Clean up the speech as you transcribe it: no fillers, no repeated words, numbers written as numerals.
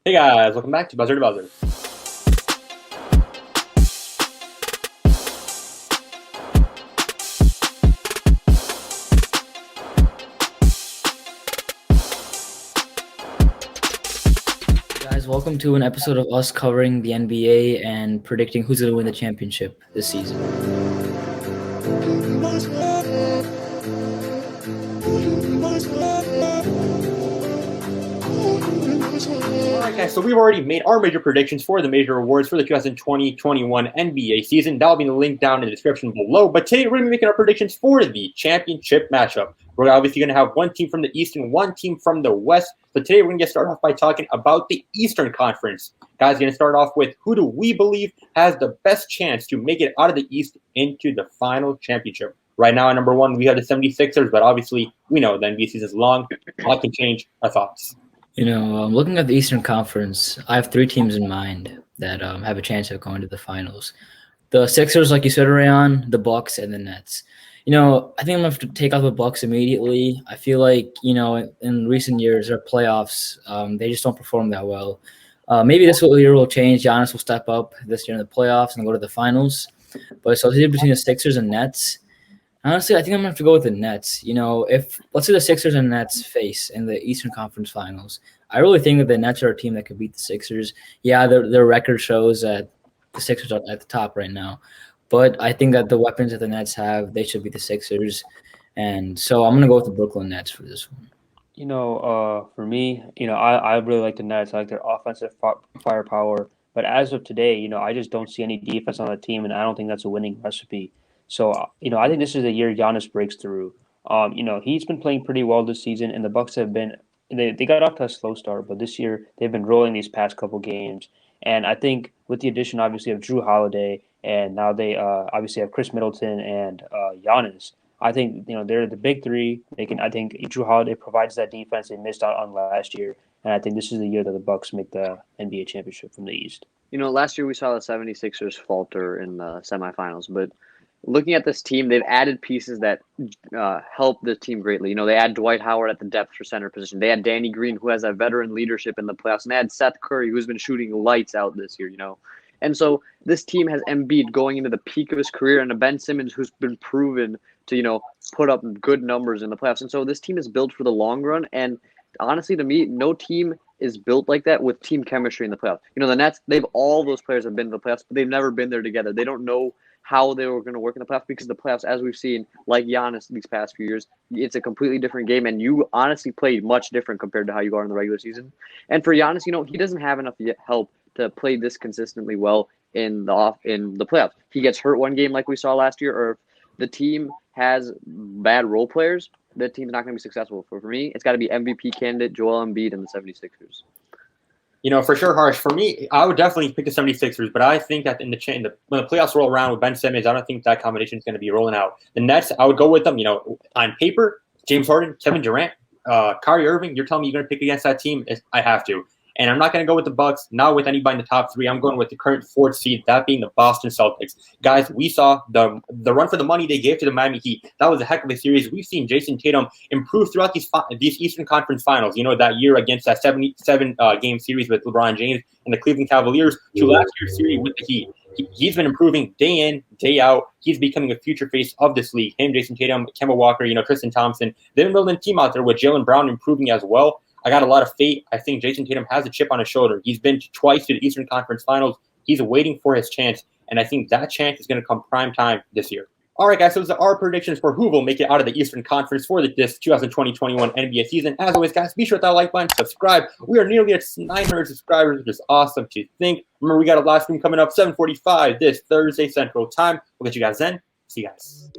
Hey guys, welcome back to Buzzer2Buzzer. Guys, welcome to an episode of us covering the NBA and predicting who's going to win the championship this season. Alright guys, so we've already made our major predictions for the major awards for the 2020-21 NBA season. That'll be in the link down in the description below. But today we're going to be making our predictions for the championship matchup. We're obviously going to have one team from the East and one team from the West. So today we're going to get started off by talking about the Eastern Conference. Guys, going to start off with who do we believe has the best chance to make it out of the East into the final championship. Right now at number one, we have the 76ers, but obviously we know the NBA season is long. A lot can change. Our thoughts. Looking at the Eastern Conference, I have three teams in mind that have a chance of going to the finals. The Sixers, like you said, Rayon, the Bucks, and the Nets. I think I'm going to have to take out the Bucks immediately. I feel like, in recent years, their playoffs, they just don't perform that well. Maybe this year will change. Giannis will step up this year in the playoffs and go to the finals. But so it's either between the Sixers and Nets. Honestly, I think I'm going to have to go with the Nets. If let's say the Sixers and Nets face in the Eastern Conference Finals, I really think that the Nets are a team that could beat the Sixers. Yeah, their record shows that the Sixers are at the top right now. But I think that the weapons that the Nets have, they should beat the Sixers. And so I'm going to go with the Brooklyn Nets for this one. For me, I really like the Nets. I like their offensive firepower. But as of today, I just don't see any defense on the team, and I don't think that's a winning recipe. So, I think this is the year Giannis breaks through. He's been playing pretty well this season, and the Bucks have been they got off to a slow start, but this year they've been rolling these past couple games. And I think with the addition, obviously, of Drew Holiday, and now they obviously have Chris Middleton and Giannis. I think they're the big three. I think Drew Holiday provides that defense they missed out on last year, and I think this is the year that the Bucks make the NBA championship from the East. Last year we saw the 76ers falter in the semifinals, but looking at this team, they've added pieces that help the team greatly. They add Dwight Howard at the depth for center position. They had Danny Green, who has a veteran leadership in the playoffs, and they had Seth Curry, who's been shooting lights out this year. And so this team has Embiid going into the peak of his career, and a Ben Simmons who's been proven to put up good numbers in the playoffs. And so this team is built for the long run. And honestly, to me, no team is built like that with team chemistry in the playoffs. The Nets, all those players have been to the playoffs, but they've never been there together. They don't know how they were going to work in the playoffs, because the playoffs, as we've seen, like Giannis these past few years, it's a completely different game, and you honestly played much different compared to how you are in the regular season. And for Giannis, he doesn't have enough help to play this consistently well in the playoffs. He gets hurt one game like we saw last year, or if the team has bad role players, the team's not going to be successful. For me, it's got to be MVP candidate Joel Embiid and the 76ers. For sure, Harsh. For me, I would definitely pick the 76ers, but I think that when the playoffs roll around with Ben Simmons, I don't think that combination is going to be rolling out. The Nets, I would go with them. On paper, James Harden, Kevin Durant, Kyrie Irving, you're telling me you're going to pick against that team? I have to. And I'm not going to go with the Bucks, not with anybody in the top three. I'm going with the current fourth seed, that being the Boston Celtics. Guys, we saw the run for the money they gave to the Miami Heat. That was a heck of a series. We've seen Jason Tatum improve throughout these Eastern Conference Finals. That year against that 77-game series with LeBron James and the Cleveland Cavaliers to last year's series with the Heat. He's been improving day in, day out. He's becoming a future face of this league. Him, Jason Tatum, Kemba Walker, Tristan Thompson. They've been building a team out there with Jaylen Brown improving as well. I got a lot of faith. I think Jason Tatum has a chip on his shoulder. He's been twice to the Eastern Conference Finals. He's waiting for his chance, and I think that chance is going to come prime time this year. All right, guys, so those are our predictions for who will make it out of the Eastern Conference for this 2020-21 NBA season. As always, guys, be sure to hit that like button, subscribe. We are nearly at 900 subscribers, which is awesome to think. Remember, we got a live stream coming up 7:45 this Thursday Central Time. We'll get you guys then. See you guys.